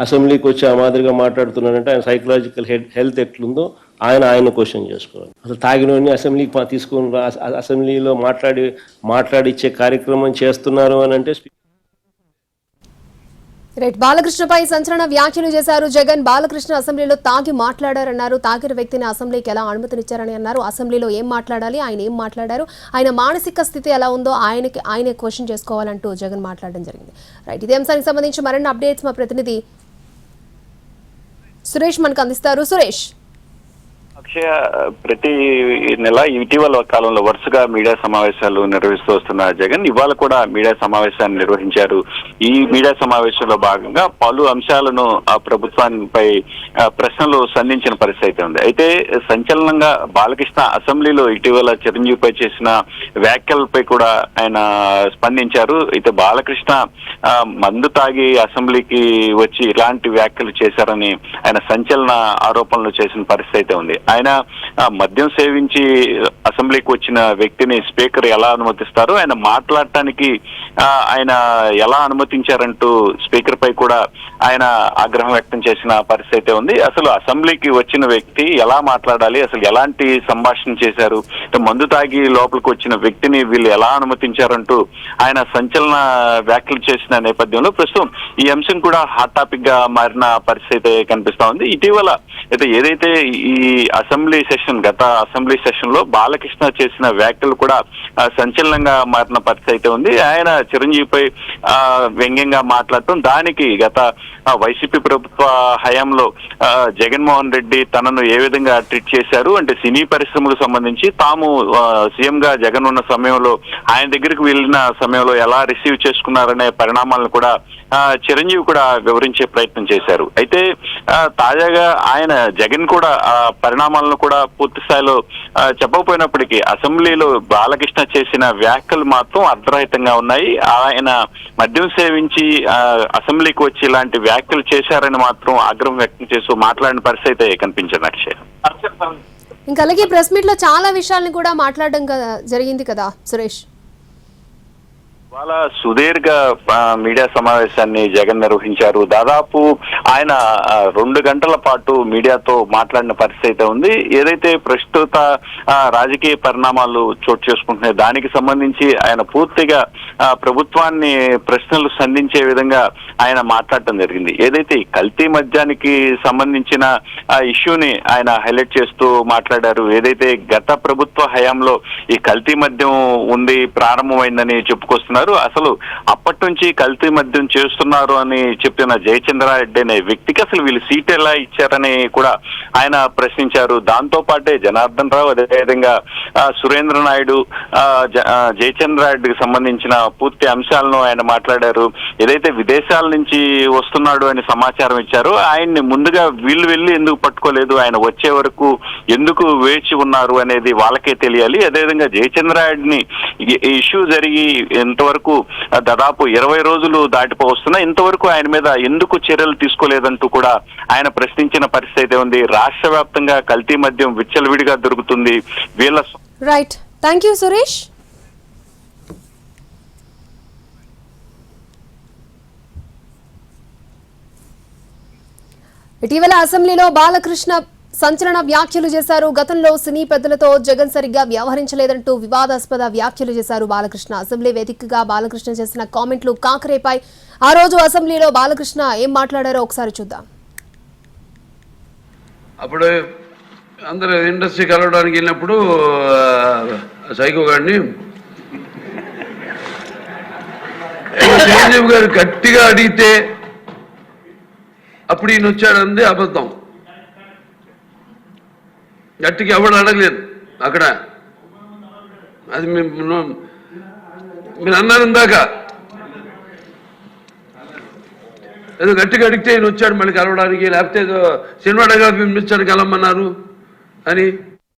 అసెంబ్లీకి వచ్చి ఆ మాదిరిగా మాట్లాడుతున్నాడంటే ఆయన సైకలాజికల్ హెల్త్ ఎట్లుందో ఆయన క్వశ్చన్ చేసుకోవాలి. అసలు తాగినోడిని అసెంబ్లీకి తీసుకుని అసెంబ్లీలో మాట్లాడిచ్చే కార్యక్రమం చేస్తున్నారు అని అంటే. రైట్. బాలకృష్ణపై సంచలన వ్యాఖ్యలు చేశారు జగన్. బాలకృష్ణ అసెంబ్లీలో తాగి మాట్లాడారన్నారు. తాగిన వ్యక్తిని అసెంబ్లీకి ఎలా అనుమతినిచ్చారని అన్నారు. అసెంబ్లీలో ఏం మాట్లాడాలి, ఆయన ఏం మాట్లాడారు, ఆయన మానసిక స్థితి ఎలా ఉందో ఆయనే క్వశ్చన్ చేసుకోవాలంటూ జగన్ మాట్లాడడం జరిగింది. రైట్. ఇదే అంశానికి సంబంధించి మరిన్ని అప్డేట్స్ మా ప్రతినిధి సురేష్ మనకు అందిస్తారు. సురేష్. అక్షయ, ప్రతి నెల ఇటీవల కాలంలో వరుసగా మీడియా సమావేశాలు నిర్వహిస్తూ వస్తున్న జగన్ ఇవాళ కూడా మీడియా సమావేశాన్ని నిర్వహించారు. ఈ మీడియా సమావేశంలో భాగంగా పలు అంశాలను ఆ ప్రభుత్వానికి ప్రశ్నలు సంధించిన పరిస్థితి ఉంది. అయితే సంచలనంగా బాలకృష్ణ అసెంబ్లీలో ఇటీవల చిరంజీవిపై చేసిన వ్యాఖ్యలపై కూడా ఆయన స్పందించారు. అయితే బాలకృష్ణ మందు తాగి అసెంబ్లీకి వచ్చి ఇలాంటి వ్యాఖ్యలు చేశారని ఆయన సంచలన ఆరోపణలు చేసిన పరిస్థితి ఉంది. ఆయన మద్యం సేవించి అసెంబ్లీకి వచ్చిన వ్యక్తిని స్పీకర్ ఎలా అనుమతిస్తారు, ఆయన మాట్లాడటానికి ఆయన ఎలా అనుమతించారంటూ స్పీకర్ పై కూడా ఆయన ఆగ్రహం వ్యక్తం చేసిన పరిస్థితి ఉంది. అసలు అసెంబ్లీకి వచ్చిన వ్యక్తి ఎలా మాట్లాడాలి, అసలు ఎలాంటి సంభాషణ చేశారు, మందు తాగి లోపలికి వచ్చిన వ్యక్తిని వీళ్ళు ఎలా అనుమతించారంటూ ఆయన సంచలన వ్యాఖ్యలు చేసిన నేపథ్యంలో ప్రస్తుతం ఈ అంశం కూడా హాట్ టాపిక్ గా మారిన పరిస్థితి కనిపిస్తా ఉంది. ఇటీవల ఏదైతే ఈ గత అసెంబ్లీ సెషన్ లో బాలకృష్ణ చేసిన వ్యాఖ్యలు కూడా సంచలనంగా మారిన పరిస్థితి ఉంది. ఆయన చిరంజీవిపై వ్యంగ్యంగా మాట్లాడటం, దానికి గత వైసీపీ ప్రభుత్వ హయాంలో జగన్మోహన్ రెడ్డి తనను ఏ విధంగా ట్రీట్ చేశారు అంటే సినీ పరిశ్రమకు సంబంధించి తాము సీఎం గా జగన్ ఉన్న సమయంలో ఆయన దగ్గరికి వెళ్ళిన సమయంలో ఎలా రిసీవ్ చేసుకున్నారనే పరిణామాలను కూడా చిరంజీవి కూడా వివరించే ప్రయత్నం చేశారు. అయితే తాజాగా ఆయన జగన్ కూడా పరిణామాలను కూడా పూర్తి స్థాయిలో చెప్పకపోయినప్పటికీ అసెంబ్లీలో బాలకృష్ణ చేసిన వ్యాఖ్యలు మాత్రం అర్ధరహితంగా ఉన్నాయి. ఆయన మద్యం సేవించి అసెంబ్లీకి వచ్చి ఇలాంటి వ్యాఖ్యలు చేశారని మాత్రం ఆగ్రహం వ్యక్తం చేస్తూ మాట్లాడిన పరిస్థితి కనిపించింది. అక్షయ్, ఇంకా అలాగే ప్రెస్ మీట్ లో చాలా విషయాలను కూడా మాట్లాడడం జరిగింది కదా సురేష్. ఇవాళ సుదీర్ఘ మీడియా సమావేశాన్ని జగన్ నిర్వహించారు. దాదాపు ఆయన 2 గంటల పాటు మీడియాతో మాట్లాడిన పరిస్థితి ఉంది. ఏదైతే ప్రస్తుత రాజకీయ పరిణామాలు చోటు చేసుకుంటున్నాయి దానికి సంబంధించి ఆయన పూర్తిగా ప్రభుత్వాన్ని ప్రశ్నలు సంధించే విధంగా ఆయన మాట్లాడటం జరిగింది. ఏదైతే ఈ కల్తీ మద్యానికి సంబంధించిన ఇష్యూని ఆయన హైలైట్ చేస్తూ మాట్లాడారు. ఏదైతే గత ప్రభుత్వ హయాంలో ఈ కల్తీ మద్యం ఉంది, ప్రారంభమైందని చెప్పుకొస్తున్నారు. అసలు అప్పటి నుంచి కల్తీ మద్యం చేస్తున్నారు అని చెప్పిన జయచంద్రారెడ్డి అనే వ్యక్తికి అసలు వీళ్ళు సీట్ ఎలా ఇచ్చారని కూడా ఆయన ప్రశ్నించారు. దాంతో పాటే జనార్దన్ రావు, అదేవిధంగా సురేంద్ర నాయుడు, జయచంద్రారెడ్డికి సంబంధించిన పూర్తి అంశాలను ఆయన మాట్లాడారు. ఏదైతే విదేశాల నుంచి వస్తున్నాడు అని సమాచారం ఇచ్చారు, ఆయన్ని ముందుగా వీళ్ళు వెళ్ళి ఎందుకు పట్టుకోలేదు, ఆయన వచ్చే వరకు ఎందుకు వేచి ఉన్నారు అనేది వాళ్ళకే తెలియాలి. అదేవిధంగా జయచంద్రారెడ్డిని ఈ ఇష్యూ జరిగి ఇంతవరకు దాదాపు 20 రోజులు దాటిపో వస్తున్నా ఇంతవరకు ఆయన మీద ఎందుకు చర్యలు తీసుకోలేదంటూ కూడా ఆయన ప్రశ్నించిన పరిస్థితి ఉంది. రాష్ట్ర వ్యాప్తంగా కల్తీ మద్యం విచ్చలవిడిగా దొరుకుతుంది వీళ్ళ. Right, thank you Suresh. ఇటీవల అసెంబ్లీలో బాలకృష్ణ సంచలన వ్యాఖ్యలు చేశారు. గతంలో సినీ పెద్దలతో జగన్ సరిగ్గా వ్యవహరించలేదంటూ వివాదాస్పద వ్యాఖ్యలు చేశారు బాలకృష్ణ. అసెంబ్లీ వేదికగా బాలకృష్ణ చేసిన కామెంట్లు కాకరేపై. ఆ రోజు అసెంబ్లీలో బాలకృష్ణ ఏం మాట్లాడారో ఒకసారి చూద్దాం. అప్పుడు అందరూ ఇండస్ట్రీ కలవడానికి వెళ్ళినప్పుడు సైకో గారిని చిరంజీవి గారు గట్టిగా అడిగితే అప్పుడు ఈయన వచ్చాడంది అబద్ధం. గట్టిగా ఎవడు అడగలేదు అక్కడ. అది మీరు అన్నారు ఇందాక, ఏదో గట్టిగా అడిగితే ఈయన వచ్చాడు మళ్ళీ కలవడానికి, లేకపోతే ఏదో సినిమా డగా పిలిపించాడు కలవమన్నారు అని.